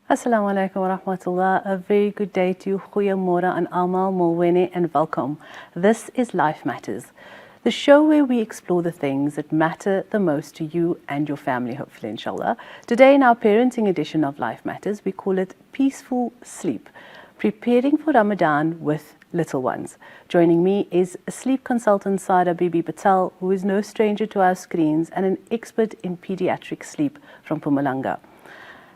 Assalamu alaikum wa rahmatullah. A very good day to you. Goeiemorgen aan almal, molwene and welcome. This is Life Matters, the show where we explore the things that matter the most to you and your family, hopefully, inshallah. Today in our parenting edition of Life Matters, we call it Peaceful Sleep, preparing for Ramadan with little ones. Joining me is sleep consultant Sara Bibi Patel, who is no stranger to our screens and an expert in pediatric sleep from Mpumalanga.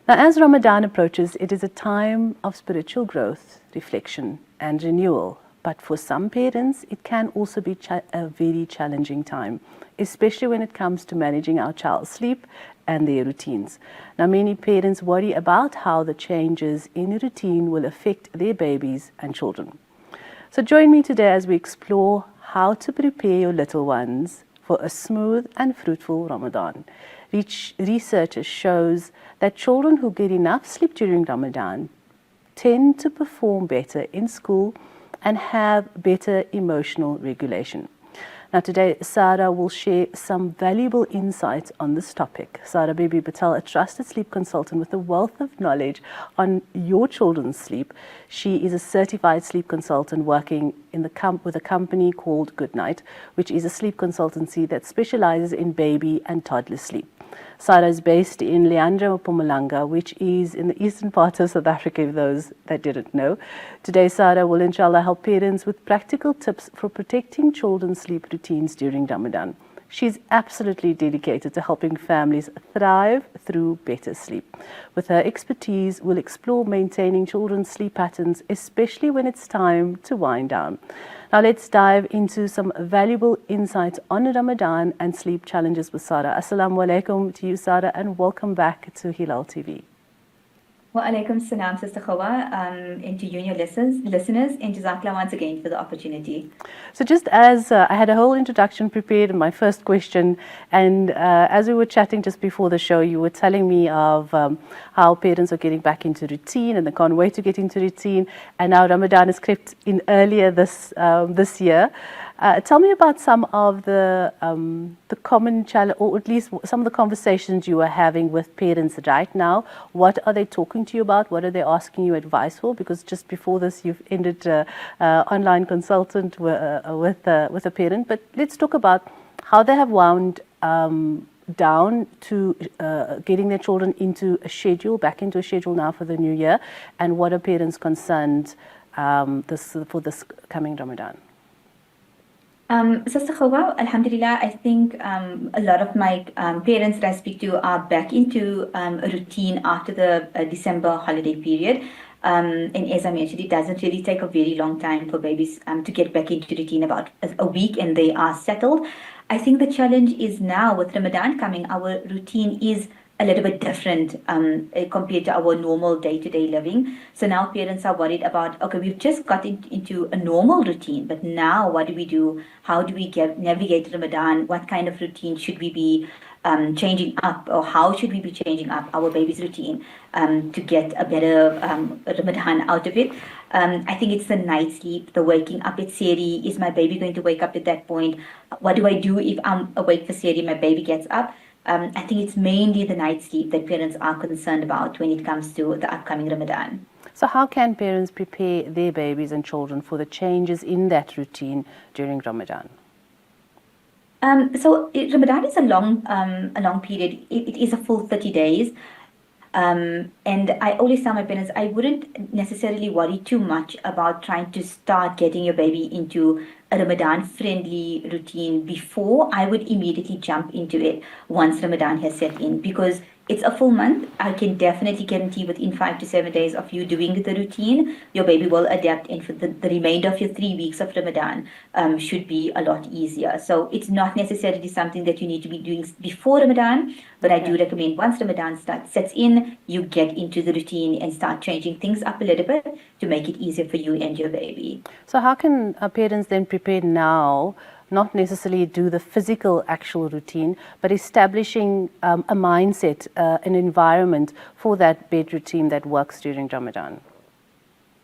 Now, as Ramadan approaches, it is a time of spiritual growth, reflection, and renewal. But for some parents, it can also be a very challenging time, especially when it comes to managing our child's sleep and their routines. Now, many parents worry about how the changes in routine will affect their babies and children. So join me today as we explore how to prepare your little ones for a smooth and fruitful Ramadan. Research shows that children who get enough sleep during Ramadan tend to perform better in school and have better emotional regulation. Now today, Sara will share some valuable insights on this topic. Sara Bibi Patel, a trusted sleep consultant with a wealth of knowledge on your children's sleep. She is a certified sleep consultant working in with a company called Good Night, which is a sleep consultancy that specializes in baby and toddler sleep. Sara is based in Leandra, Mpumalanga, which is in the eastern part of South Africa, for those that didn't know. Today, Sara will inshallah help parents with practical tips for protecting children's sleep routines during Ramadan. She's absolutely dedicated to helping families thrive through better sleep. With her expertise, we'll explore maintaining children's sleep patterns, especially when it's time to wind down. Now let's dive into some valuable insights on Ramadan and sleep challenges with Sara. Assalamu alaikum to you, Sara, and welcome back to Hilaal TV. Wa alaikum salam, Sister Gouwah, and to you and your listeners, and Jazakallah once again for the opportunity. So just as I had a whole introduction prepared and my first question, and as we were chatting just before the show, you were telling me of how parents are getting back into routine and they can't wait to get into routine, and now Ramadan has crept in earlier this year. Tell me about some of the common challenge, or at least some of the conversations you are having with parents right now. What are they talking to you about? What are they asking you advice for? Because just before this, you've ended online consultant with a parent. But let's talk about how they have wound down to getting their children into a schedule, back into a schedule now for the new year, and what are parents concerned for this coming Ramadan? Sister Gouwah, Alhamdulillah, I think a lot of my parents that I speak to are back into a routine after the December holiday period. And as I mentioned, it doesn't really take a very long time for babies to get back into routine, about a week, and they are settled. I think the challenge is now with Ramadan coming, our routine is a little bit different compared to our normal day-to-day living. So now parents are worried about, okay, we've just got into a normal routine, but now what do we do? How do we navigate Ramadan? What kind of routine should we be changing up, or how should we be changing up our baby's routine to get a better Ramadan out of it? I think it's the night sleep, the waking up at Sehri. Is my baby going to wake up at that point? What do I do if I'm awake for Sehri, my baby gets up? I think it's mainly the night sleep that parents are concerned about when it comes to the upcoming Ramadan. So how can parents prepare their babies and children for the changes in that routine during Ramadan? Ramadan is a long period. It is a full 30 days. And I always tell my parents, I wouldn't necessarily worry too much about trying to start getting your baby into a Ramadan-friendly routine before. I would immediately jump into it once Ramadan has set in, because it's a full month. I can definitely guarantee within 5 to 7 days of you doing the routine, your baby will adapt, and for the remainder of your 3 weeks of Ramadan should be a lot easier. So it's not necessarily something that you need to be doing before Ramadan, but I do recommend once Ramadan sets in, you get into the routine and start changing things up a little bit to make it easier for you and your baby. So how can parents then prepare now, not necessarily do the physical actual routine, but establishing a mindset, an environment for that bed routine that works during Ramadan?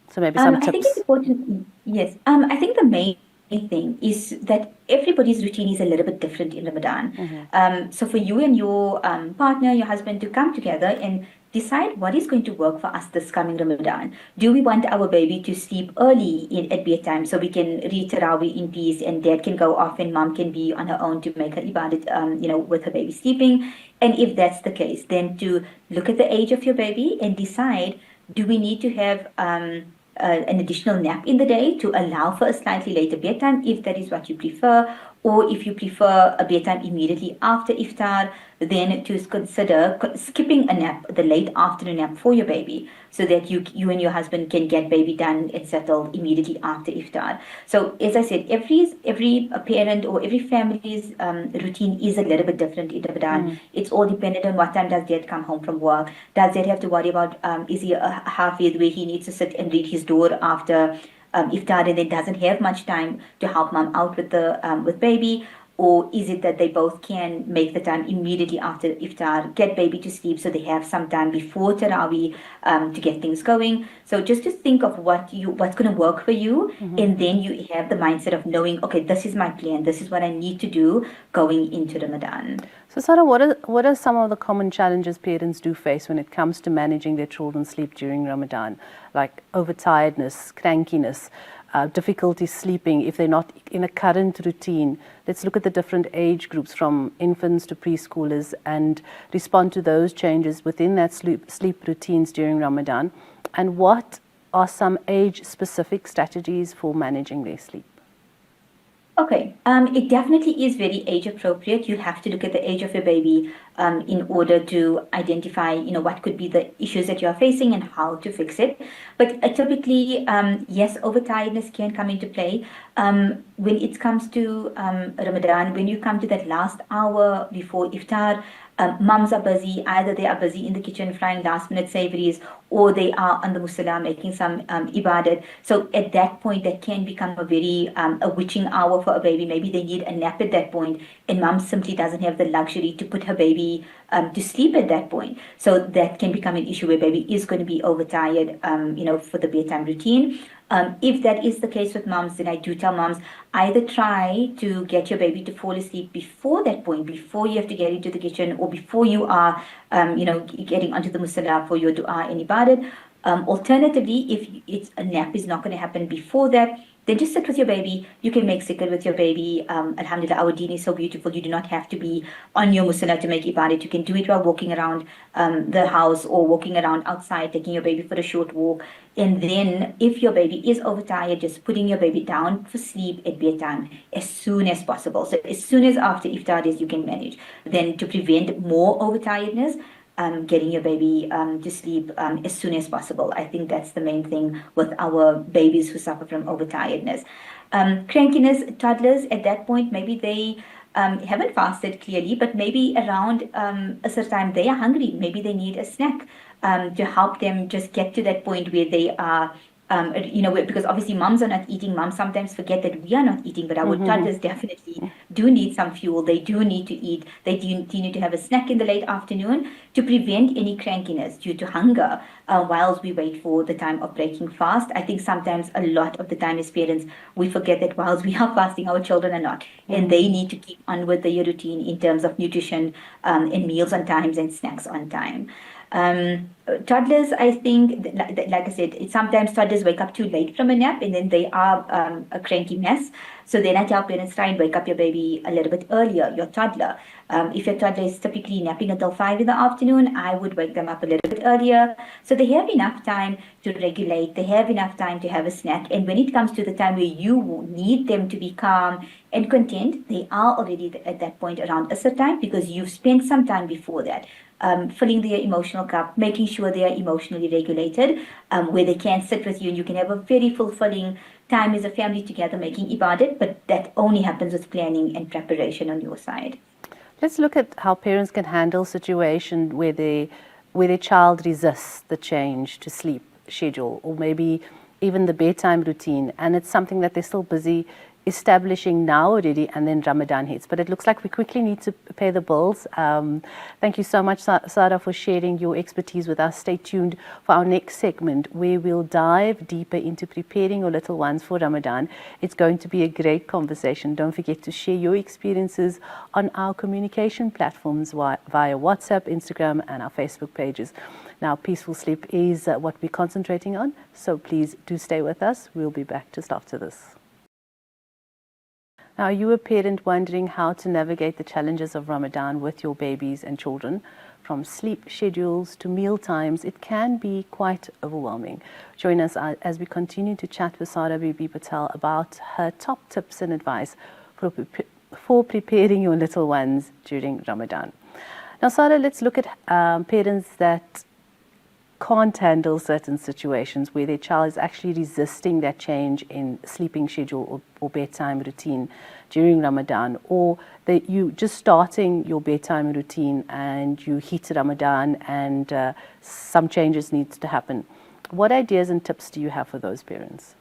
So maybe some tips. I think it's important. Yes. I think the main thing is that everybody's routine is a little bit different in Ramadan. So for you and your partner, your husband, to come together and decide what is going to work for us this coming Ramadan. Do we want our baby to sleep early at bedtime so we can read Tarawih in peace and dad can go off and mom can be on her own to make her ibadat, with her baby sleeping? And if that's the case, then to look at the age of your baby and decide, do we need to have an additional nap in the day to allow for a slightly later bedtime, if that is what you prefer, or if you prefer a bedtime immediately after iftar, then to consider skipping a nap, the late afternoon nap for your baby, so that you and your husband can get baby done and settled immediately after iftar. So as I said, every parent or every family's routine is a little bit different in Ramadan. It's all dependent on what time does dad come home from work. Does dad have to worry about is he a hafid where he needs to sit and read his door after iftar and then doesn't have much time to help mom out with baby? Or is it that they both can make the time immediately after iftar, get baby to sleep so they have some time before Tarawih to get things going? So just to think of what's going to work for you, and then you have the mindset of knowing, okay, this is my plan, this is what I need to do going into Ramadan. So Sarah, what are some of the common challenges parents do face when it comes to managing their children's sleep during Ramadan, like overtiredness, crankiness, difficulty sleeping if they're not in a current routine? Let's look at the different age groups from infants to preschoolers and respond to those changes within that sleep routines during Ramadan. And what are some age-specific strategies for managing their sleep? Okay, it definitely is very age appropriate. You have to look at the age of your baby in order to identify, what could be the issues that you are facing and how to fix it. But typically, yes, overtiredness can come into play. When it comes to Ramadan, when you come to that last hour before iftar, mums are busy. Either they are busy in the kitchen frying last minute savories, or they are on the musalla making some ibadat. So at that point, that can become a very a witching hour for a baby. Maybe they need a nap at that point, and mom simply doesn't have the luxury to put her baby to sleep at that point. So that can become an issue where baby is going to be overtired, for the bedtime routine. If that is the case with moms, then I do tell moms, either try to get your baby to fall asleep before that point, before you have to get into the kitchen, or before you are, getting onto the musalla for your dua and ibadat. Alternatively, if a nap is not going to happen before that, then just sit with your baby. You can make zikr with your baby. Alhamdulillah, our deen is so beautiful. You do not have to be on your musalla to make ibadat. You can do it while walking around the house or walking around outside, taking your baby for a short walk. And then if your baby is overtired, just putting your baby down for sleep at bedtime as soon as possible. So as soon as after iftar is you can manage. Then to prevent more overtiredness, getting your baby to sleep as soon as possible. I think that's the main thing with our babies who suffer from overtiredness. Crankiness, toddlers, at that point, maybe they haven't fasted clearly, but maybe around a certain time they are hungry. Maybe they need a snack to help them just get to that point where they are because obviously moms are not eating. Moms sometimes forget that we are not eating, but our toddlers definitely do need some fuel. They do need to eat. They do need to have a snack in the late afternoon to prevent any crankiness due to hunger whilst we wait for the time of breaking fast. I think sometimes a lot of the time as parents, we forget that whilst we are fasting, our children are not. And they need to keep on with their routine in terms of nutrition and meals on times and snacks on time. Toddlers, I think, like I said, sometimes toddlers wake up too late from a nap and then they are a cranky mess. So then I tell parents, try and wake up your baby a little bit earlier, your toddler. If your toddler is typically napping until 5 in the afternoon, I would wake them up a little bit earlier. So they have enough time to regulate. They have enough time to have a snack. And when it comes to the time where you need them to be calm and content, they are already at that point around Asr time because you've spent some time before that. Filling their emotional cup, making sure they are emotionally regulated, where they can sit with you and you can have a very fulfilling time as a family together making ibadat, but that only happens with planning and preparation on your side. Let's look at how parents can handle a situation where their child resists the change to sleep schedule or maybe even the bedtime routine, and it's something that they're still busy establishing now already, and then Ramadan hits. But it looks like we quickly need to pay the bills. Thank you so much, Sada, for sharing your expertise with us. Stay tuned for our next segment, where we'll dive deeper into preparing your little ones for Ramadan. It's going to be a great conversation. Don't forget to share your experiences on our communication platforms via WhatsApp, Instagram, and our Facebook pages. Now, peaceful sleep is what we're concentrating on, so please do stay with us. We'll be back just after this. Now, are you a parent wondering how to navigate the challenges of Ramadan with your babies and children? From sleep schedules to meal times, it can be quite overwhelming. Join us as we continue to chat with Sada Bibi Patel about her top tips and advice for preparing your little ones during Ramadan. Now, Sada, let's look at parents that can't handle certain situations where their child is actually resisting that change in sleeping schedule or bedtime routine during Ramadan, or that you just starting your bedtime routine and you hit Ramadan and some changes needs to happen. What ideas and tips do you have for those parents?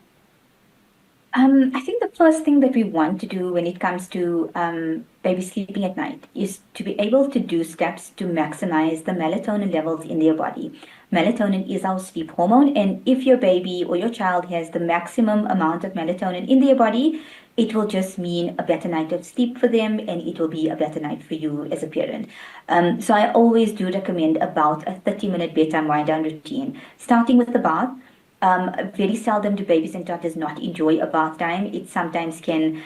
I think the first thing that we want to do when it comes to baby sleeping at night is to be able to do steps to maximize the melatonin levels in their body. Melatonin is our sleep hormone, and if your baby or your child has the maximum amount of melatonin in their body, it will just mean a better night of sleep for them, and it will be a better night for you as a parent. So I always do recommend about a 30-minute bedtime wind-down routine, starting with the bath. Very seldom do babies and toddlers not enjoy a bath time. It sometimes can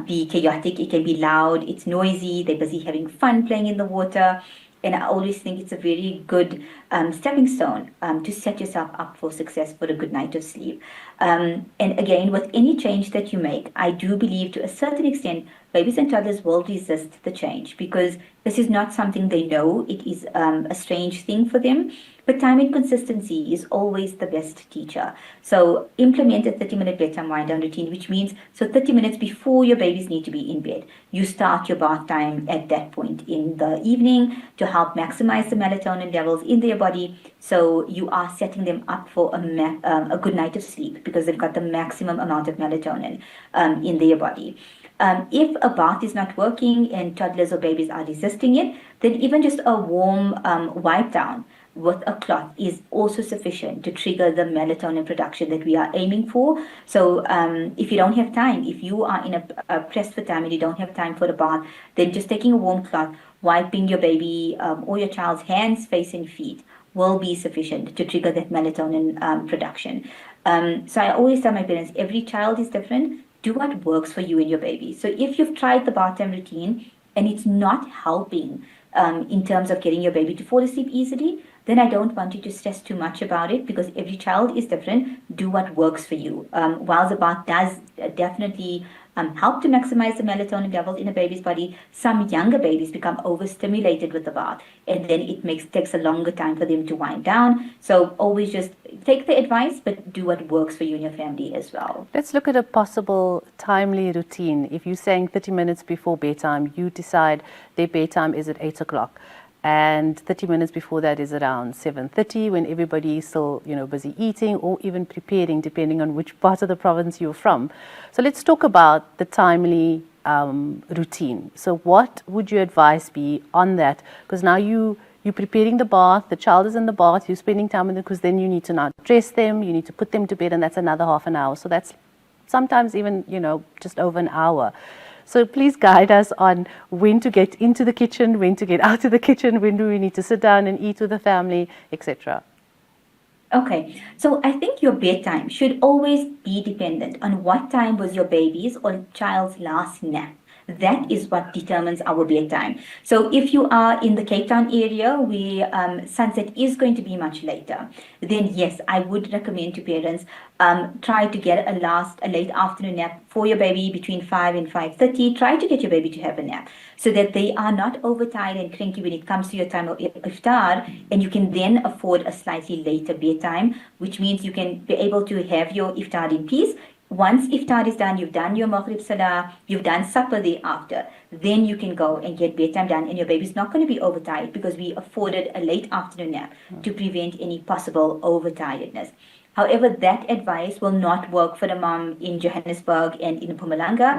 be chaotic, it can be loud, it's noisy, they're busy having fun playing in the water. And I always think it's a very good stepping stone to set yourself up for success for a good night of sleep. And again, with any change that you make, I do believe to a certain extent, babies and toddlers will resist the change because this is not something they know. It is a strange thing for them. But time and consistency is always the best teacher. So implement a 30-minute bedtime wind-down routine, which means 30 minutes before your babies need to be in bed, you start your bath time at that point in the evening to help maximize the melatonin levels in their body. So you are setting them up for a good night of sleep because they've got the maximum amount of melatonin in their body. If a bath is not working and toddlers or babies are resisting it, then even just a warm wipe down with a cloth is also sufficient to trigger the melatonin production that we are aiming for. So if you don't have time, if you are in a pressed for time and you don't have time for a bath, then just taking a warm cloth, wiping your baby or your child's hands, face and feet will be sufficient to trigger that melatonin production. So I always tell my parents, every child is different. Do what works for you and your baby. So if you've tried the bath time routine and it's not helping in terms of getting your baby to fall asleep easily, then I don't want you to stress too much about it because every child is different. Do what works for you. While the bath does definitely help to maximize the melatonin levels in a baby's body, some younger babies become overstimulated with the bath, and then it takes a longer time for them to wind down. So always just take the advice, but do what works for you and your family as well. Let's look at a possible timely routine. If you're saying 30 minutes before bedtime, you decide their bedtime is at 8 o'clock. And 30 minutes before that is around 7:30 when everybody is still, busy eating or even preparing, depending on which part of the province you're from. So let's talk about the timely routine. So what would your advice be on that? Because now you're preparing the bath, the child is in the bath, you're spending time with them because then you need to now dress them, you need to put them to bed, and that's another half an hour. So that's sometimes even, just over an hour. So please guide us on when to get into the kitchen, when to get out of the kitchen, when do we need to sit down and eat with the family, etc. Okay, so I think your bedtime should always be dependent on what time was your baby's or child's last nap. That is what determines our bedtime. So if you are in the Cape Town area where sunset is going to be much later, then yes, I would recommend to parents try to get a late afternoon nap for your baby between 5 and 5:30. Try to get your baby to have a nap so that they are not overtired and cranky when it comes to your time of iftar, and you can then afford a slightly later bedtime, which means you can be able to have your iftar in peace. Once iftar is done, you've done your maghrib salah, you've done supper thereafter, then you can go and get bedtime done, and your baby's not going to be overtired because we afforded a late afternoon nap to prevent any possible overtiredness. However, that advice will not work for the mom in Johannesburg and in Mpumalanga,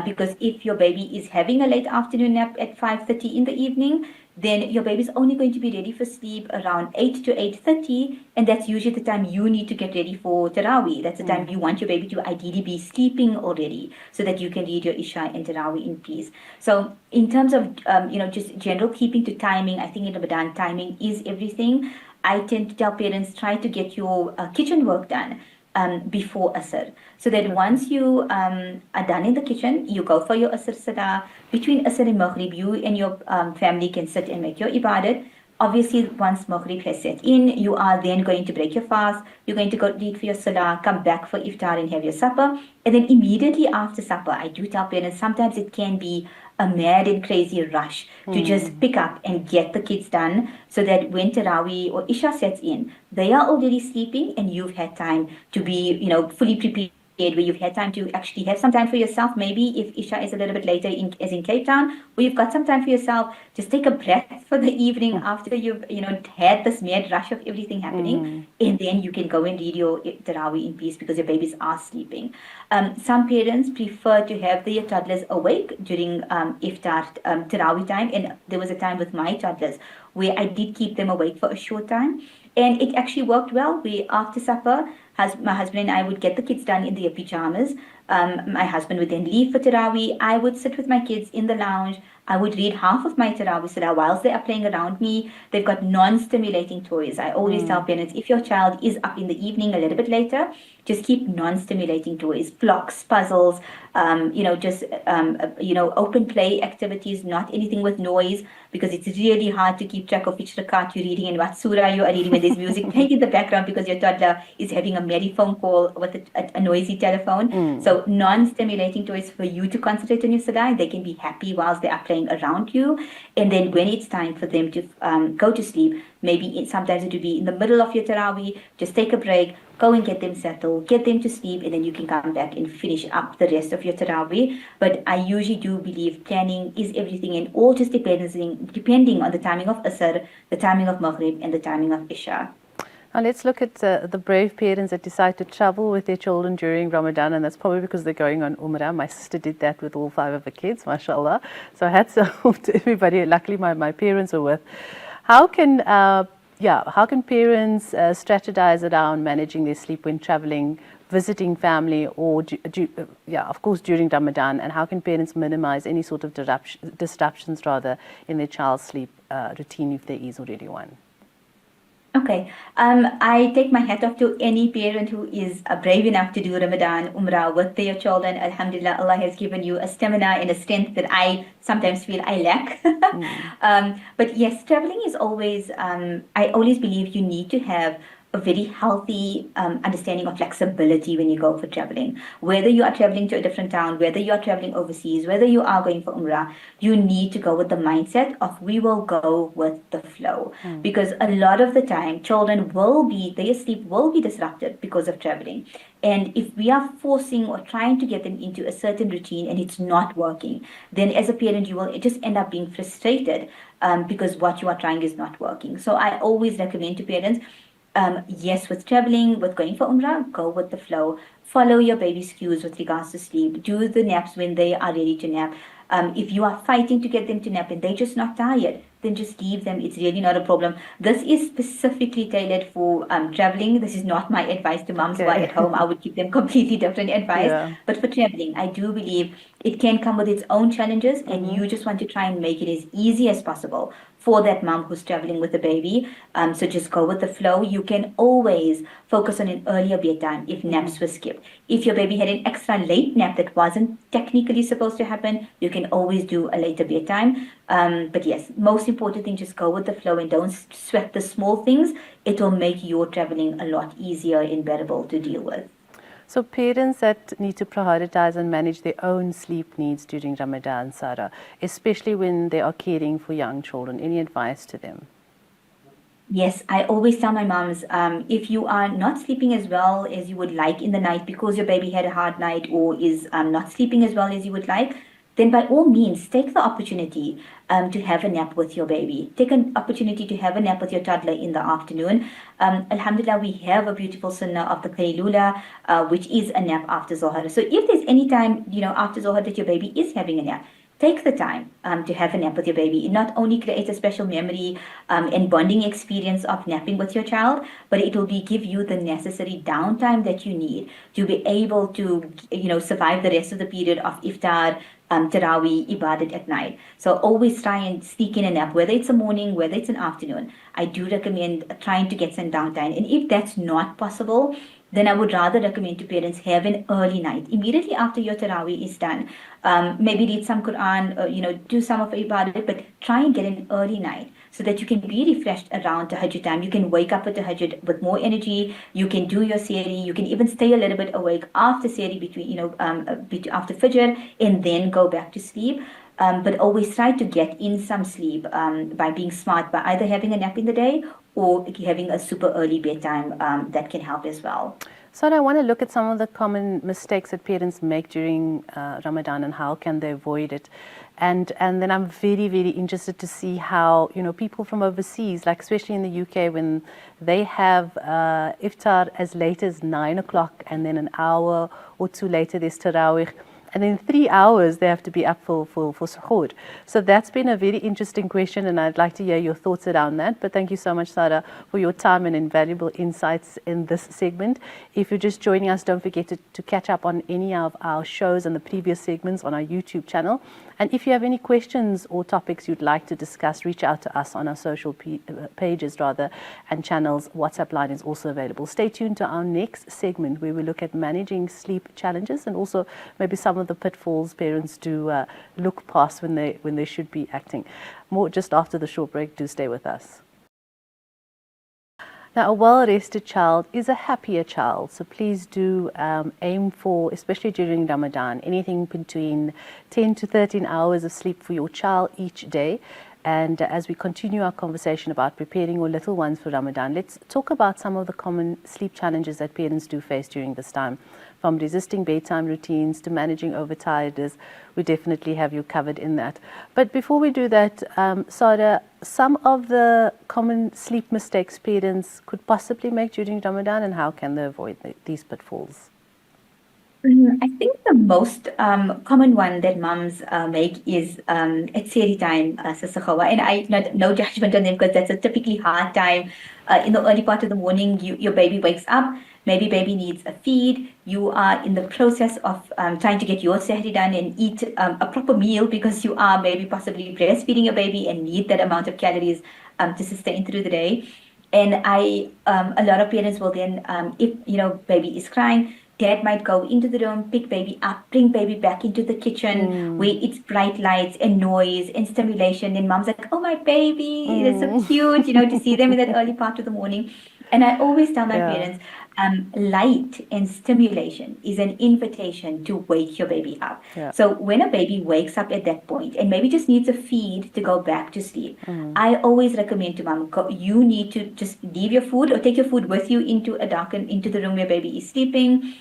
because if your baby is having a late afternoon nap at 5:30 in the evening, then your baby's only going to be ready for sleep around 8 to 8:30, and that's usually the time you need to get ready for Taraweeh. That's the time you want your baby to ideally be sleeping already, so that you can read your Isha and Taraweeh in peace. So in terms of just general keeping to timing, I think in Ramadan timing is everything. I tend to tell parents, try to get your kitchen work done before Asr. So that once you are done in the kitchen, you go for your Asr Salah. Between Asr and Maghrib, you and your family can sit and make your ibadat. Obviously, once Maghrib has set in, you are then going to break your fast. You're going to go eat for your Salah, come back for iftar and have your supper. And then immediately after supper, I do tell parents, sometimes it can be a mad and crazy rush to just pick up and get the kids done, so that when Taraweeh or Isha sets in, they are already sleeping and you've had time to be, fully prepared, where you've had time to actually have some time for yourself. Maybe if Isha is a little bit later as in Cape Town, or you've got some time for yourself, just take a breath for the evening after you've, had this mad rush of everything happening. And then you can go and read your Taraweeh in peace because your babies are sleeping. Some parents prefer to have their toddlers awake during iftar Taraweeh time. And there was a time with my toddlers where I did keep them awake for a short time. And it actually worked well. We, after supper, my husband and I would get the kids done in their pajamas. My husband would then leave for Taraweeh. I would sit with my kids in the lounge. I would read half of my Taraweeh Salah whilst they are playing around me. They've got non-stimulating toys. I always tell parents, if your child is up in the evening a little bit later, just keep non-stimulating toys, blocks, puzzles, open play activities, not anything with noise, because it's really hard to keep track of which rakat you're reading and what surah you are reading when there's music playing in the background because your toddler is having a merry phone call with a noisy telephone. So non-stimulating toys for you to concentrate on your salah. They can be happy whilst they are playing around you. And then when it's time for them to go to sleep, maybe sometimes it would be in the middle of your Taraweeh, just take a break, go and get them settled, get them to sleep, and then you can come back and finish up the rest of your Taraweeh. But I usually do believe planning is everything, and all just depending on the timing of Asr, the timing of Maghrib, and the timing of Isha. Now let's look at the brave parents that decide to travel with their children during Ramadan, and that's probably because they're going on Umrah. My sister did that with all 5 of her kids, mashallah. So hats off to everybody. Luckily, my parents were with. How can parents strategize around managing their sleep when traveling, visiting family, or of course during Ramadan? And how can parents minimize any sort of disruptions in their child's sleep routine if there is already one? Okay. I take my hat off to any parent who is brave enough to do Ramadan Umrah with their children. Alhamdulillah, Allah has given you a stamina and a strength that I sometimes feel I lack. But yes, traveling is always, I always believe you need to have a very healthy understanding of flexibility when you go for traveling. Whether you are traveling to a different town, whether you are traveling overseas, whether you are going for Umrah, you need to go with the mindset of we will go with the flow. Because a lot of the time, children their sleep will be disrupted because of traveling. And if we are forcing or trying to get them into a certain routine and it's not working, then as a parent, you will just end up being frustrated because what you are trying is not working. So I always recommend to parents, yes, with traveling, with going for Umrah, go with the flow. Follow your baby's cues with regards to sleep. Do the naps when they are ready to nap. If you are fighting to get them to nap and they're just not tired, then just leave them. It's really not a problem. This is specifically tailored for traveling. This is not my advice to moms who are at home. I would give them completely different advice. Yeah. But for traveling, I do believe it can come with its own challenges, and you just want to try and make it as easy as possible for that mom who's traveling with a baby. So just go with the flow. You can always focus on an earlier bedtime if naps were skipped. If your baby had an extra late nap that wasn't technically supposed to happen, you can always do a later bedtime. But yes, most important thing, just go with the flow and don't sweat the small things. It will make your traveling a lot easier and bearable to deal with. So parents that need to prioritize and manage their own sleep needs during Ramadan, Sarah, especially when they are caring for young children, any advice to them? Yes, I always tell my moms, if you are not sleeping as well as you would like in the night because your baby had a hard night or is not sleeping as well as you would like, then by all means, take the opportunity to have a nap with your baby. Take an opportunity to have a nap with your toddler in the afternoon. Alhamdulillah, we have a beautiful sunnah of the Qaylula, which is a nap after Zohar. So if there's any time, after Zohar that your baby is having a nap, take the time to have a nap with your baby. It not only creates a special memory and bonding experience of napping with your child, but it will give you the necessary downtime that you need to be able to, survive the rest of the period of iftar, Taraweeh, Ibadat at night. So always try and sneak in a nap, whether it's a morning, whether it's an afternoon. I do recommend trying to get some downtime. And if that's not possible, then I would rather recommend to parents have an early night. Immediately after your Taraweeh is done, maybe read some Quran, do some of Ibadat, but try and get an early night so that you can be refreshed around Tahajjud time. You can wake up with Tahajjud with more energy. You can do your Sehri. You can even stay a little bit awake after Sehri after Fajr, and then go back to sleep. But always try to get in some sleep by being smart, by either having a nap in the day or having a super early bedtime that can help as well. So I want to look at some of the common mistakes that parents make during Ramadan and how can they avoid it. And then I'm very, very interested to see how, people from overseas, like especially in the UK, when they have iftar as late as 9 o'clock and then an hour or two later there's Taraweeh. And in 3 hours, they have to be up for suhoor. So that's been a very interesting question, and I'd like to hear your thoughts around that. But thank you so much, Sarah, for your time and invaluable insights in this segment. If you're just joining us, don't forget to catch up on any of our shows and the previous segments on our YouTube channel. And if you have any questions or topics you'd like to discuss, reach out to us on our social pages and channels. WhatsApp line is also available. Stay tuned to our next segment where we look at managing sleep challenges and also maybe some of the pitfalls parents do look past when they should be acting. More just after the short break. Do stay with us. Now, a well-rested child is a happier child, so please do aim for, especially during Ramadan, anything between 10 to 13 hours of sleep for your child each day. And as we continue our conversation about preparing your little ones for Ramadan, let's talk about some of the common sleep challenges that parents do face during this time. From resisting bedtime routines to managing overtiredness, we definitely have you covered in that. But before we do that, Sarah, some of the common sleep mistakes parents could possibly make during Ramadan, and how can they avoid these pitfalls? I think the most common one that moms make is at Sehri time, Sasakhawa. And no judgment on them, because that's a typically hard time. In the early part of the morning, your baby wakes up. Maybe baby needs a feed. You are in the process of trying to get your Sehri done and eat a proper meal, because you are maybe possibly breastfeeding your baby and need that amount of calories to sustain through the day. And a lot of parents will then, if baby is crying, dad might go into the room, pick baby up, bring baby back into the kitchen where it's bright lights and noise and stimulation. And mom's like, oh, my baby, that's so cute, to see them in that early part of the morning. And I always tell my parents, light and stimulation is an invitation to wake your baby up. Yeah. So when a baby wakes up at that point and maybe just needs a feed to go back to sleep, I always recommend to mom, you need to just leave your food or take your food with you into the room where baby is sleeping.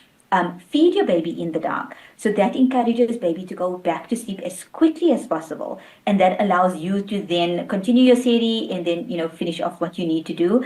Feed your baby in the dark. So that encourages baby to go back to sleep as quickly as possible. And that allows you to then continue your Sehri and then, finish off what you need to do.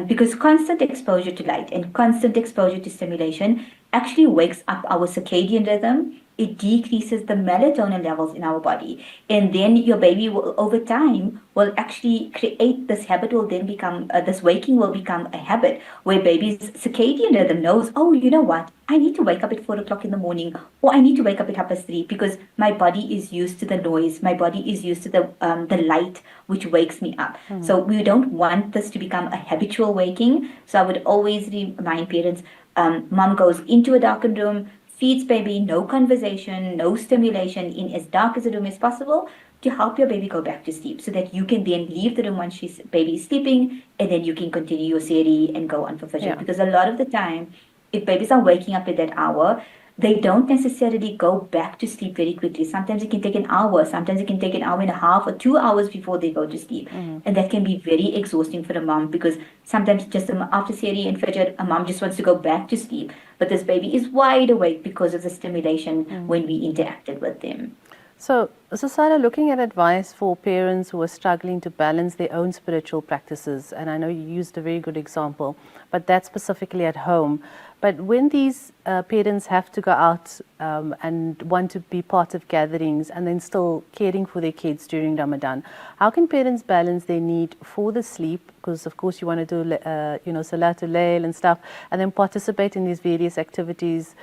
Because constant exposure to light and constant exposure to stimulation actually wakes up our circadian rhythm. It decreases the melatonin levels in our body. And then your baby will, over time, will actually create this habit, will then become, this waking will become a habit where baby's circadian rhythm knows, oh, you know what? I need to wake up at 4 o'clock in the morning, or I need to wake up at 3:30 because my body is used to the noise. My body is used to the light, which wakes me up. So we don't want this to become a habitual waking. So I would always remind parents, mom goes into a darkened room, feeds baby, no conversation, no stimulation, in as dark as the room as possible, to help your baby go back to sleep, so that you can then leave the room once baby is sleeping, and then you can continue your Sehri and go on for Fajr. Yeah. Because a lot of the time, if babies are waking up at that hour, they don't necessarily go back to sleep very quickly. Sometimes it can take an hour, sometimes it can take an hour and a half or 2 hours before they go to sleep. And that can be very exhausting for a mom, because sometimes just after Sehri and Fajr, a mom just wants to go back to sleep. But this baby is wide awake because of the stimulation when we interacted with them. So Sarah, looking at advice for parents who are struggling to balance their own spiritual practices, and I know you used a very good example, but that's specifically at home. But when these parents have to go out and want to be part of gatherings and then still caring for their kids during Ramadan, how can parents balance their need for the sleep? Because of course you want to do, Salatul Layl and stuff, and then participate in these various activities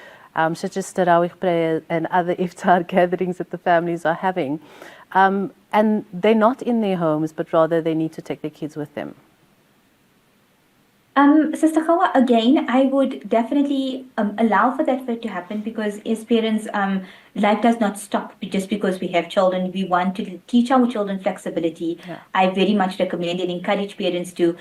such as Tarawih prayer and other iftar gatherings that the families are having. And they're not in their homes, but rather they need to take their kids with them. Sister Gouwah, again, I would definitely allow for that to happen, because as parents, life does not stop just because we have children. We want to teach our children flexibility. Yeah. I very much recommend and encourage parents to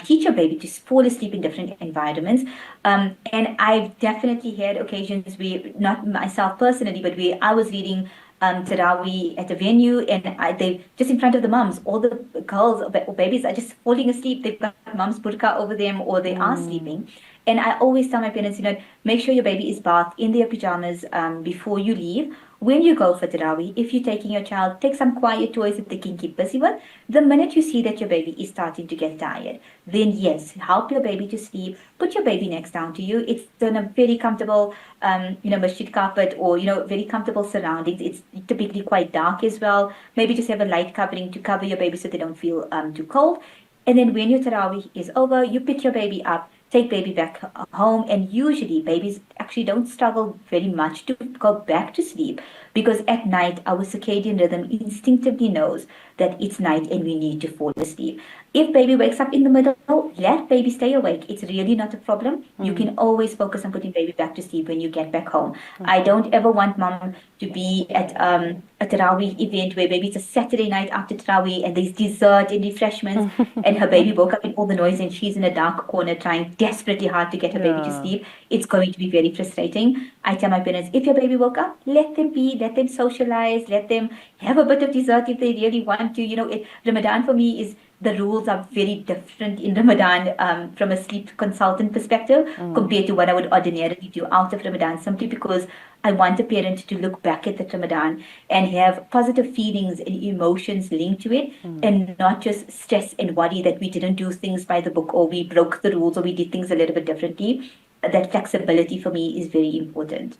teach your baby to fall asleep in different environments. And I've definitely had occasions where, not myself personally, but where I was reading Taraweeh at a venue, and they just in front of the mums, all the girls or babies are just falling asleep. They've got mum's burqa over them, or they are sleeping. And I always tell my parents, make sure your baby is bathed in their pajamas before you leave. When you go for Taraweeh, if you're taking your child, take some quiet toys that they can keep busy with. The minute you see that your baby is starting to get tired, then yes, help your baby to sleep. Put your baby next down to you. It's in a very comfortable, masjid carpet, or, very comfortable surroundings. It's typically quite dark as well. Maybe just have a light covering to cover your baby so they don't feel too cold. And then when your Taraweeh is over, you pick your baby up, take baby back home, and usually babies actually don't struggle very much to go back to sleep, because at night our circadian rhythm instinctively knows that it's night and we need to fall asleep. If baby wakes up in the middle, let baby stay awake. It's really not a problem. You can always focus on putting baby back to sleep when you get back home. I don't ever want mom to be at a Taraweeh event where maybe it's a Saturday night after Taraweeh and there's dessert and refreshments and her baby woke up in all the noise and she's in a dark corner trying desperately hard to get her baby to sleep. It's going to be very frustrating. I tell my parents, if your baby woke up, let them be, let them socialize, let them have a bit of dessert if they really want to. Ramadan for me is, the rules are very different in Ramadan from a sleep consultant perspective compared to what I would ordinarily do out of Ramadan, simply because I want a parent to look back at the Ramadan and have positive feelings and emotions linked to it, and not just stress and worry that we didn't do things by the book, or we broke the rules, or we did things a little bit differently. That flexibility for me is very important.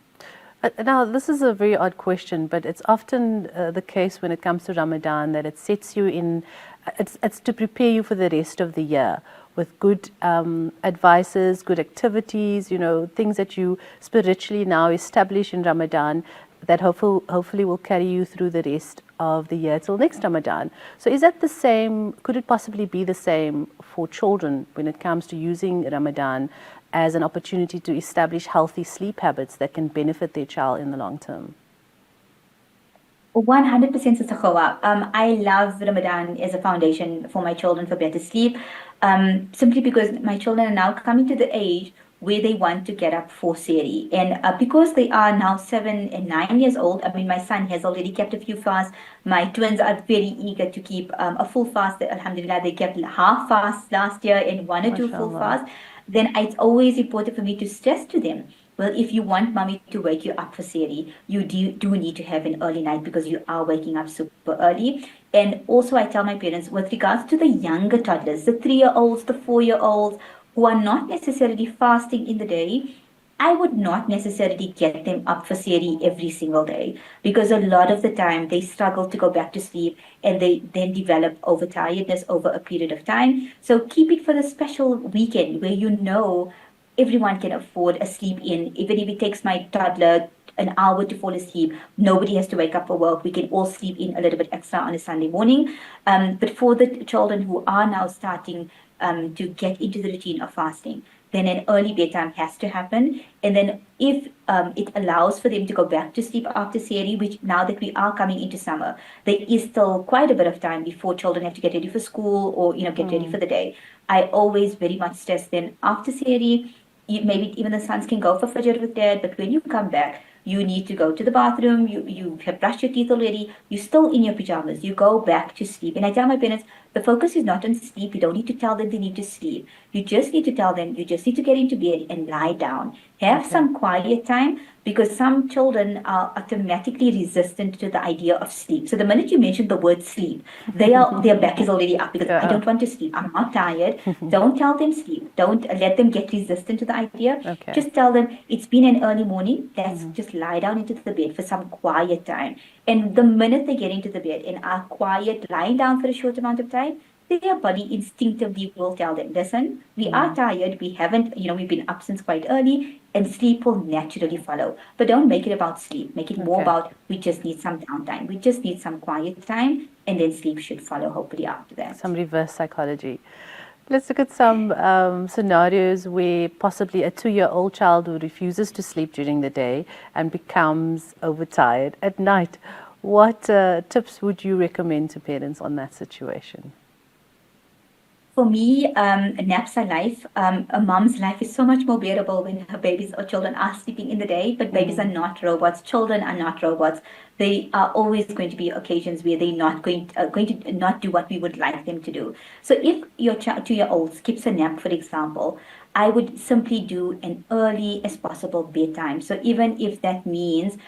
Now, this is a very odd question, but it's often the case when it comes to Ramadan that it sets you in, it's to prepare you for the rest of the year with good advices, good activities, things that you spiritually now establish in Ramadan that hopefully will carry you through the rest of the year till next Ramadan. So is that the same, could it possibly be the same for children when it comes to using Ramadan as an opportunity to establish healthy sleep habits that can benefit their child in the long term? 100% Sister Gouwah. I love Ramadan as a foundation for my children for better sleep, simply because my children are now coming to the age where they want to get up for Sehri. And because they are now 7 and 9 years old, my son has already kept a few fasts. My twins are very eager to keep a full fast. Alhamdulillah, they kept half fast last year and 1 or 2 full fasts. Then it's always important for me to stress to them, well, if you want mommy to wake you up for Sehri, you do need to have an early night, because you are waking up super early. And also I tell my parents, with regards to the younger toddlers, the 3-year-olds, the 4-year-olds, who are not necessarily fasting in the day, I would not necessarily get them up for Sehri every single day, because a lot of the time they struggle to go back to sleep and they then develop overtiredness over a period of time. So keep it for the special weekend where everyone can afford a sleep in. Even if it takes my toddler an hour to fall asleep, nobody has to wake up for work. We can all sleep in a little bit extra on a Sunday morning. But for the children who are now starting to get into the routine of fasting, then an early bedtime has to happen. And then if it allows for them to go back to sleep after Sehri, which now that we are coming into summer, there is still quite a bit of time before children have to get ready for school or get ready for the day. I always very much stress them after Sehri, maybe even the sons can go for Fajr with dad, but when you come back, you need to go to the bathroom, you have brushed your teeth already, you're still in your pajamas, you go back to sleep. And I tell my parents, The focus is not on sleep. You don't need to tell them they need to sleep. You just need to tell them you just need to get into bed and lie down. Have some quiet time, because some children are automatically resistant to the idea of sleep. So the minute you mention the word sleep, their back is already up, because I don't want to sleep. I'm not tired. Don't tell them sleep. Don't let them get resistant to the idea. Okay. Just tell them it's been an early morning. Let's just lie down into the bed for some quiet time. And the minute they get into the bed and are quiet, lying down for a short amount of time, their body instinctively will tell them, listen, we are tired, we haven't, we've been up since quite early, and sleep will naturally follow. But don't make it about sleep. Make it more about, we just need some downtime. We just need some quiet time, and then sleep should follow, hopefully, after that. Some reverse psychology. Let's look at some scenarios where possibly a 2-year-old child who refuses to sleep during the day and becomes overtired at night. What tips would you recommend to parents on that situation? For me, naps are life. A mom's life is so much more bearable when her babies or children are sleeping in the day, but babies are not robots. Children are not robots. They are always going to be occasions where they're not going to not do what we would like them to do. So if your 2-year-old skips a nap, for example, I would simply do an early as possible bedtime. So even if that means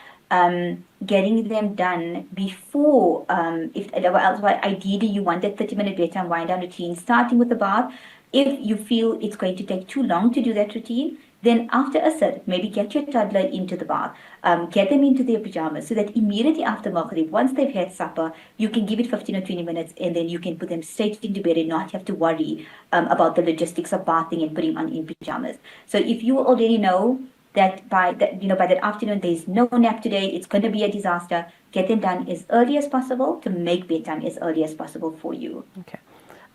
getting them done before, ideally you want that 30-minute bedtime wind down routine, starting with the bath. If you feel it's going to take too long to do that routine, then after a sit, maybe get your toddler into the bath, get them into their pajamas, so that immediately after Maghrib, once they've had supper, you can give it 15 or 20 minutes, and then you can put them straight into bed and not have to worry about the logistics of bathing and putting on in pajamas. So if you already know that by that afternoon there's no nap today, it's going to be a disaster, get them done as early as possible to make bedtime as early as possible for you. Okay.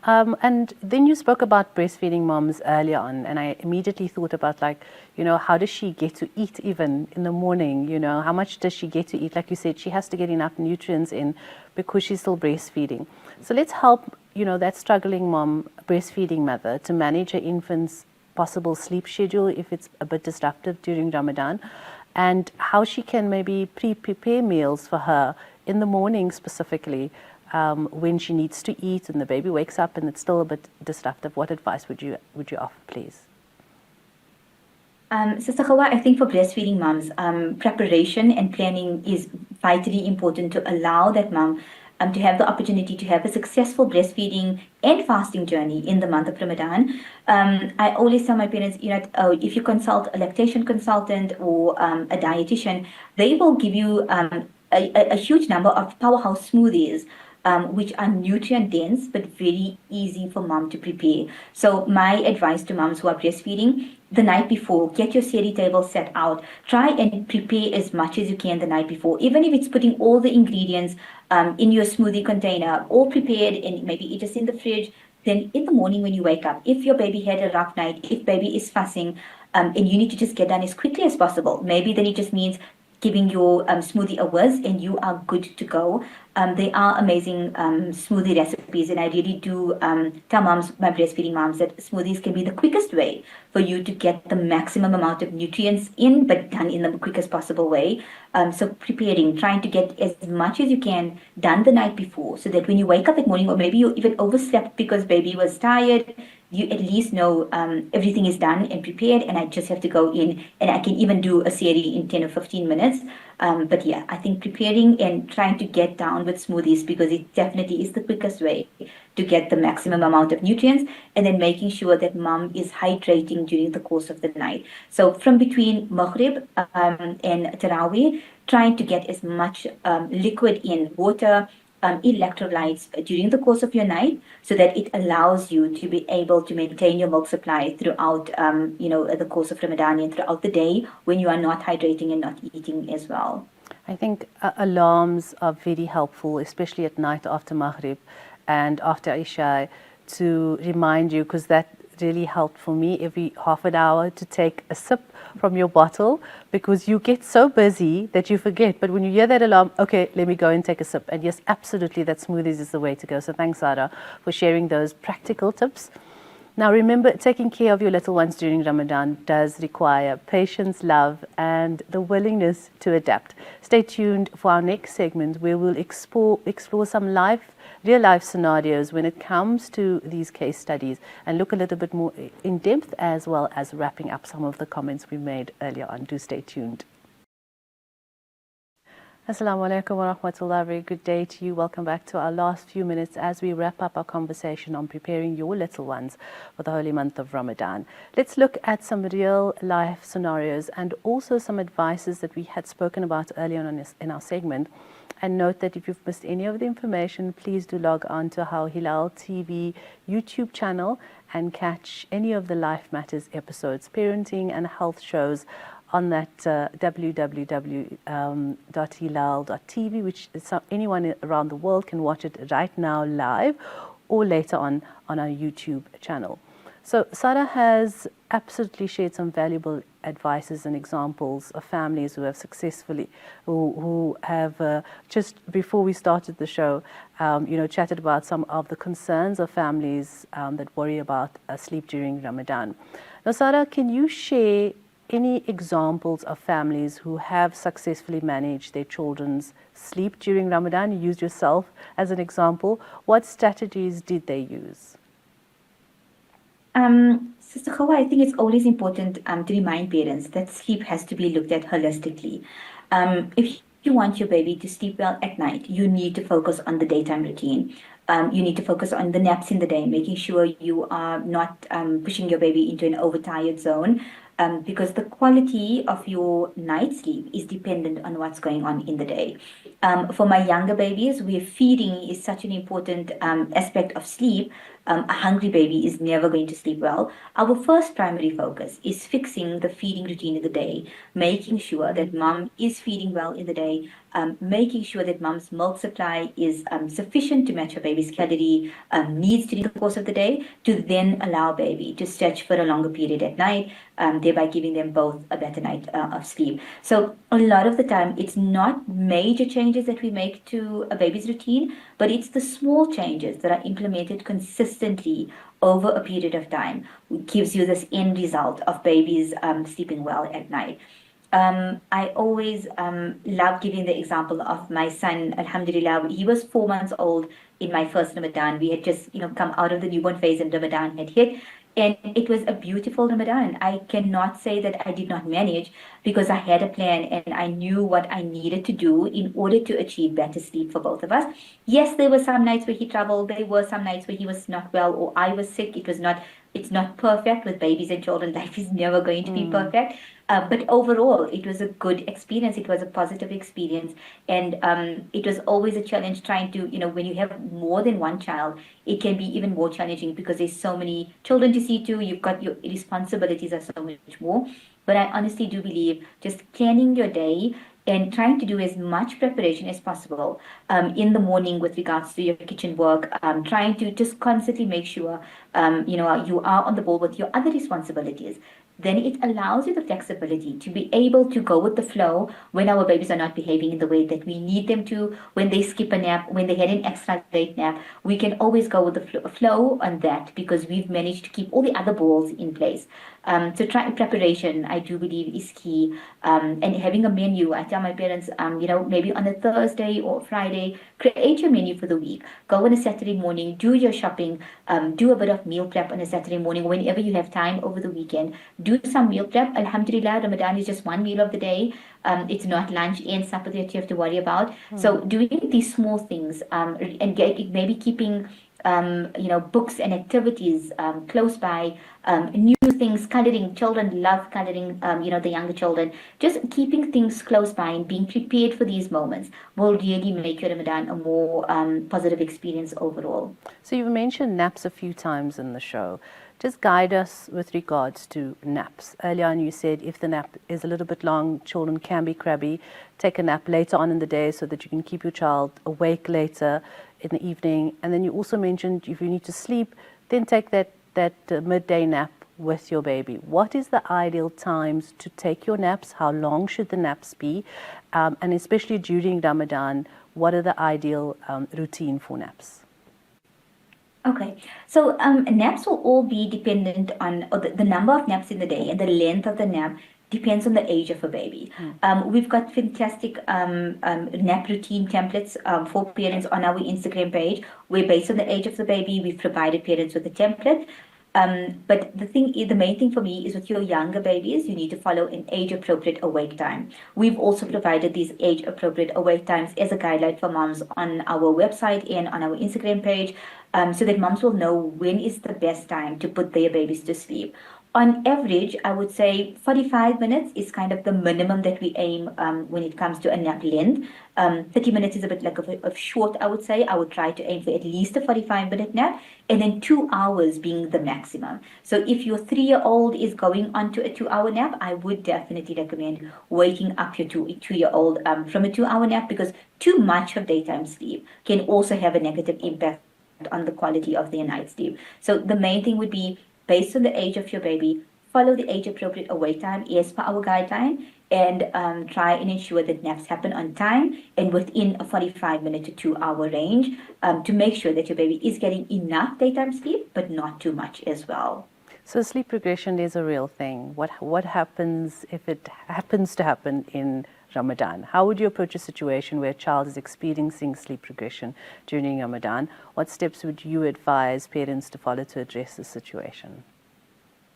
And then you spoke about breastfeeding moms earlier on, and I immediately thought about, how does she get to eat even in the morning? How much does she get to eat? Like you said, she has to get enough nutrients in because she's still breastfeeding. So let's help, that struggling mom, breastfeeding mother, to manage her infant's possible sleep schedule if it's a bit disruptive during Ramadan, and how she can maybe prepare meals for her in the morning specifically, when she needs to eat and the baby wakes up and it's still a bit disruptive. What advice would you offer, please? Sister Gouwah, I think for breastfeeding moms, preparation and planning is vitally important to allow that mom to have the opportunity to have a successful breastfeeding and fasting journey in the month of Ramadan. I always tell my parents, if you consult a lactation consultant or a dietitian, they will give you a huge number of powerhouse smoothies, which are nutrient dense but very easy for mom to prepare. So my advice to moms who are breastfeeding, the night before, get your sehri table set out. Try and prepare as much as you can the night before, even if it's putting all the ingredients in your smoothie container, all prepared, and maybe it is in the fridge. Then in the morning when you wake up, if your baby had a rough night, if baby is fussing, and you need to just get done as quickly as possible, maybe then it just means giving your smoothie a whiz and you are good to go. They are amazing smoothie recipes, and I really do tell moms, my breastfeeding moms, that smoothies can be the quickest way for you to get the maximum amount of nutrients in, but done in the quickest possible way. So preparing, trying to get as much as you can done the night before, so that when you wake up that morning, or maybe you even overslept because baby was tired, you at least know everything is done and prepared, and I just have to go in, and I can even do a sehri in 10 or 15 minutes. But yeah, I think preparing and trying to get down with smoothies, because it definitely is the quickest way to get the maximum amount of nutrients, and then making sure that mom is hydrating during the course of the night. So from between Maghrib and Tarawih, trying to get as much liquid in, water, electrolytes during the course of your night, so that it allows you to be able to maintain your milk supply throughout the course of Ramadan and throughout the day when you are not hydrating and not eating as well. I think alarms are very helpful, especially at night after Maghrib and after Isha, to remind you, because that really helped for me every half an hour to take a sip from your bottle, because you get so busy that you forget. But when you hear that alarm, okay, let me go and take a sip. And yes, absolutely, that smoothies is the way to go. So thanks, Zara, for sharing those practical tips. Now remember, taking care of your little ones during Ramadan does require patience, love, and the willingness to adapt. Stay tuned for our next segment, where we'll explore some life real life scenarios when it comes to these case studies and look a little bit more in depth, as well as wrapping up some of the comments we made earlier on. Do stay tuned. Assalamu alaikum wa rahmatullah. Very good day to you. Welcome back to our last few minutes as we wrap up our conversation on preparing your little ones for the holy month of Ramadan. Let's look at some real life scenarios and also some advices that we had spoken about earlier on in our segment. And note that if you've missed any of the information, please do log on to our Hilaal TV YouTube channel and catch any of the Life Matters episodes, parenting and health shows on that www.hilaal.tv, which is anyone around the world can watch it right now live or later on our YouTube channel. So Sarah has absolutely shared some valuable advices and examples of families who have successfully, who have just before we started the show, chatted about some of the concerns of families that worry about sleep during Ramadan. Now, Sarah, can you share any examples of families who have successfully managed their children's sleep during Ramadan? You used yourself as an example. What strategies did they use? Sister Gouwah, I think it's always important to remind parents that sleep has to be looked at holistically. If you want your baby to sleep well at night, you need to focus on the daytime routine. You need to focus on the naps in the day, making sure you are not pushing your baby into an overtired zone. Because the quality of your night sleep is dependent on what's going on in the day. For my younger babies, where feeding is such an important aspect of sleep, a hungry baby is never going to sleep well. Our first primary focus is fixing the feeding routine in the day, making sure that mom is feeding well in the day, making sure that mom's milk supply is sufficient to match her baby's calorie needs during the course of the day, to then allow baby to stretch for a longer period at night, thereby giving them both a better night of sleep. So a lot of the time, it's not major changes that we make to a baby's routine, but it's the small changes that are implemented consistently over a period of time, which gives you this end result of babies sleeping well at night. I always love giving the example of my son. Alhamdulillah, he was 4 months old in my first Ramadan. We had just come out of the newborn phase and Ramadan had hit. And it was a beautiful Ramadan. I cannot say that I did not manage, because I had a plan and I knew what I needed to do in order to achieve better sleep for both of us. Yes, there were some nights where he traveled. There were some nights where he was not well or I was sick. It's not perfect with babies and children. Life is never going to be perfect. But overall, it was a good experience. It was a positive experience. And it was always a challenge trying to, when you have more than one child, it can be even more challenging because there's so many children to see to. You've got your responsibilities are so much more. But I honestly do believe just planning your day and trying to do as much preparation as possible in the morning with regards to your kitchen work, trying to just constantly make sure, you are on the ball with your other responsibilities. Then it allows you the flexibility to be able to go with the flow when our babies are not behaving in the way that we need them to, when they skip a nap, when they had an extra late nap. We can always go with the flow on that because we've managed to keep all the other balls in place. So preparation, I do believe, is key. And having a menu, I tell my parents, maybe on a Thursday or Friday, create your menu for the week. Go on a Saturday morning, do your shopping, do a bit of meal prep on a Saturday morning whenever you have time over the weekend. Do some meal prep. Alhamdulillah, Ramadan is just one meal of the day. It's not lunch and supper that you have to worry about. So doing these small things and maybe keeping books and activities close by, new things, coloring. Children love coloring, the younger children. Just keeping things close by and being prepared for these moments will really make your Ramadan a more positive experience overall. So you've mentioned naps a few times in the show. Just guide us with regards to naps. Earlier on you said if the nap is a little bit long, children can be crabby. Take a nap later on in the day so that you can keep your child awake later in the evening. And then you also mentioned if you need to sleep, then take that midday nap with your baby. What is the ideal times to take your naps? How long should the naps be? And especially during Ramadan, what are the ideal routine for naps? Okay, so naps will all be dependent on the number of naps in the day and the length of the nap depends on the age of a baby. We've got fantastic nap routine templates for parents on our Instagram page, where based on the age of the baby, we've provided parents with a template. But the main thing for me is with your younger babies, you need to follow an age-appropriate awake time. We've also provided these age-appropriate awake times as a guideline for moms on our website and on our Instagram page, so that moms will know when is the best time to put their babies to sleep. On average, I would say 45 minutes is kind of the minimum that we aim when it comes to a nap length. 30 minutes is a bit like of short, I would say. I would try to aim for at least a 45-minute nap, and then 2 hours being the maximum. So if your 3-year-old is going on to a 2-hour nap, I would definitely recommend waking up your two-year-old from a 2-hour nap, because too much of daytime sleep can also have a negative impact on the quality of their night sleep. So the main thing would be, based on the age of your baby, follow the age-appropriate awake time as per our guideline, and try and ensure that naps happen on time and within a 45-minute to 2-hour range, to make sure that your baby is getting enough daytime sleep, but not too much as well. So sleep regression is a real thing. What happens if it happens to happen in Ramadan? How would you approach a situation where a child is experiencing sleep regression during Ramadan? What steps would you advise parents to follow to address the situation?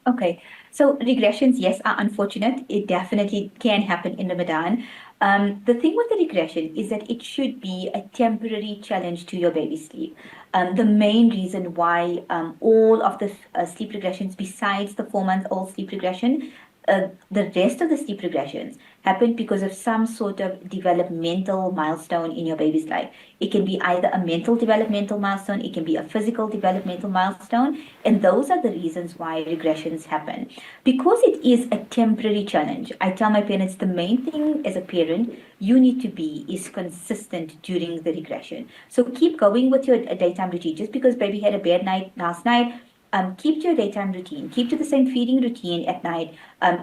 Okay, so regressions, yes, are unfortunate. It definitely can happen in Ramadan. The thing with the regression is that it should be a temporary challenge to your baby's sleep. The main reason why all of the sleep regressions, besides the 4-month-old sleep regression, the rest of the sleep regressions happen because of some sort of developmental milestone in your baby's life. It can be either a mental developmental milestone, it can be a physical developmental milestone, and those are the reasons why regressions happen. Because it is a temporary challenge, I tell my parents the main thing as a parent you need to be is consistent during the regression. So keep going with your daytime routine. Just because baby had a bad night last night, keep to your daytime routine. Keep to the same feeding routine at night.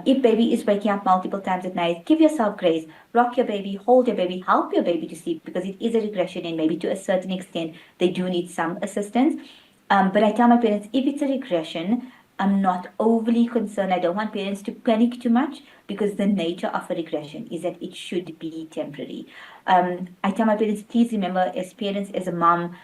If baby is waking up multiple times at night, give yourself grace. Rock your baby, hold your baby, help your baby to sleep, because it is a regression and maybe to a certain extent they do need some assistance. But I tell my parents, if it's a regression, I'm not overly concerned. I don't want parents to panic too much, because the nature of a regression is that it should be temporary. I tell my parents, please remember, as parents, as a mom,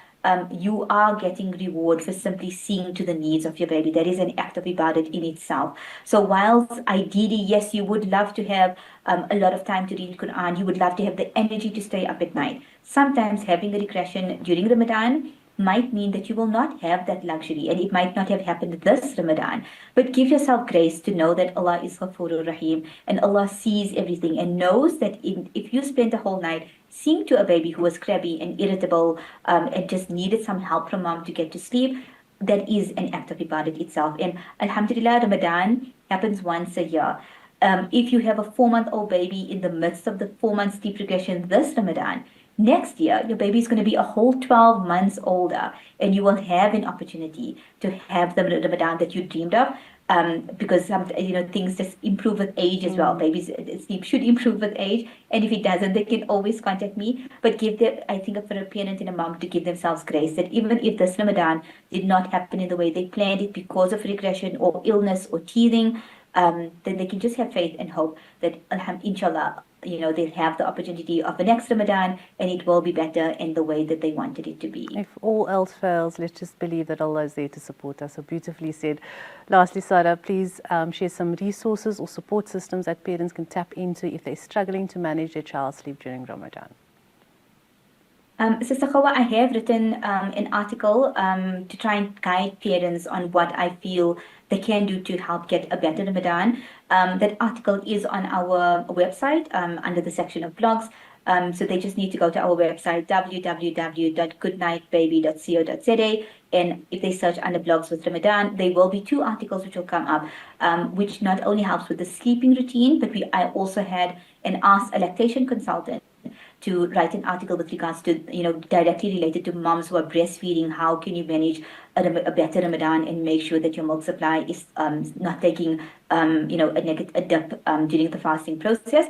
you are getting reward for simply seeing to the needs of your baby. That is an act of ibadat in itself. So whilst ideally, yes, you would love to have a lot of time to read Quran, you would love to have the energy to stay up at night. Sometimes having a regression during Ramadan might mean that you will not have that luxury, and it might not have happened this Ramadan. But give yourself grace to know that Allah is Ghafurur Rahim, and Allah sees everything and knows that if you spend the whole night seeing to a baby who was crabby and irritable and just needed some help from mom to get to sleep, that is an act of ibadat itself. And alhamdulillah, Ramadan happens once a year. If you have a 4-month-old baby in the midst of the 4-month sleep regression this Ramadan, next year your baby is going to be a whole 12 months older, and you will have an opportunity to have the Ramadan that you dreamed of. Because things just improve with age as well. Babies' sleep should improve with age, and if it doesn't, they can always contact me. But I think for a parent and a mom to give themselves grace that even if this Ramadan did not happen in the way they planned it because of regression or illness or teething, then they can just have faith and hope that inshallah, they'll have the opportunity of the next Ramadan, and it will be better in the way that they wanted it to be. If all else fails, let's just believe that Allah is there to support us. So beautifully said. Lastly, Sarah, please share some resources or support systems that parents can tap into if they're struggling to manage their child's sleep during Ramadan. Sister Gouwah, I have written an article to try and guide parents on what I feel they can do to help get a better Ramadan. That article is on our website under the section of blogs. So they just need to go to our website, www.goodnightbaby.co.za. And if they search under blogs with Ramadan, there will be 2 articles which will come up, which not only helps with the sleeping routine, but I also had asked a lactation consultant to write an article with regards to, directly related to moms who are breastfeeding. How can you manage a better Ramadan and make sure that your milk supply is not taking, a dip during the fasting process?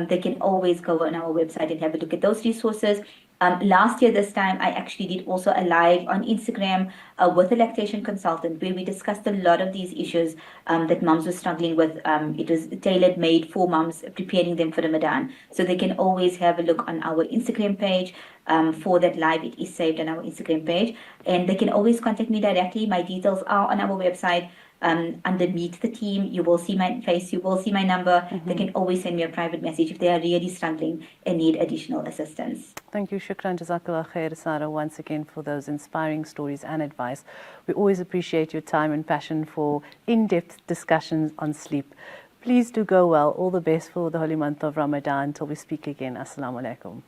They can always go on our website and have a look at those resources. Last year, this time, I actually did also a live on Instagram with a lactation consultant where we discussed a lot of these issues that mums were struggling with. It was tailored made for mums, preparing them for Ramadan. So they can always have a look on our Instagram page for that live. It is saved on our Instagram page. And they can always contact me directly. My details are on our website. Under Meet the Team, you will see my face, you will see my number. They can always send me a private message if they are really struggling and need additional assistance. Thank you, Shukran, Jazakallah khair, Sara, once again for those inspiring stories and advice. We always appreciate your time and passion for in-depth discussions on sleep. Please do go well. All the best for the holy month of Ramadan. Till we speak again. Assalamu alaikum.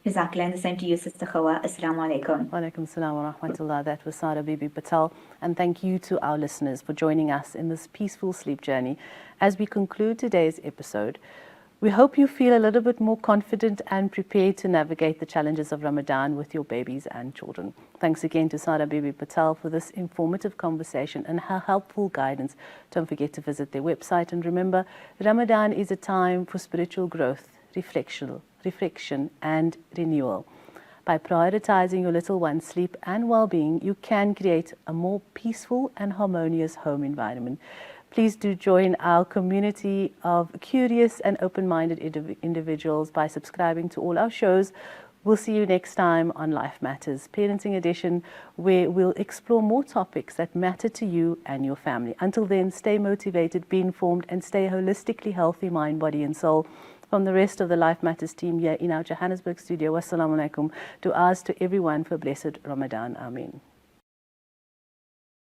Jazakallah, and the same to you, Sister Gouwah. Assalamu alaikum. Wa alaikum salam wa rahmatullah. That was Sara Bibi Patel. And thank you to our listeners for joining us in this peaceful sleep journey. As we conclude today's episode, we hope you feel a little bit more confident and prepared to navigate the challenges of Ramadan with your babies and children. Thanks again to Sara Bibi Patel for this informative conversation and her helpful guidance. Don't forget to visit their website. And remember, Ramadan is a time for spiritual growth, reflection and renewal. By prioritizing your little one's sleep and well-being, you can create a more peaceful and harmonious home environment. Please do join our community of curious and open-minded individuals by subscribing to all our shows. We'll see you next time on Life Matters, Parenting Edition, where we'll explore more topics that matter to you and your family. Until then, stay motivated, be informed, and stay holistically healthy, mind, body, and soul. From the rest of the Life Matters team here in our Johannesburg studio, wassalamu alaikum. Du'as to everyone for blessed Ramadan. Ameen.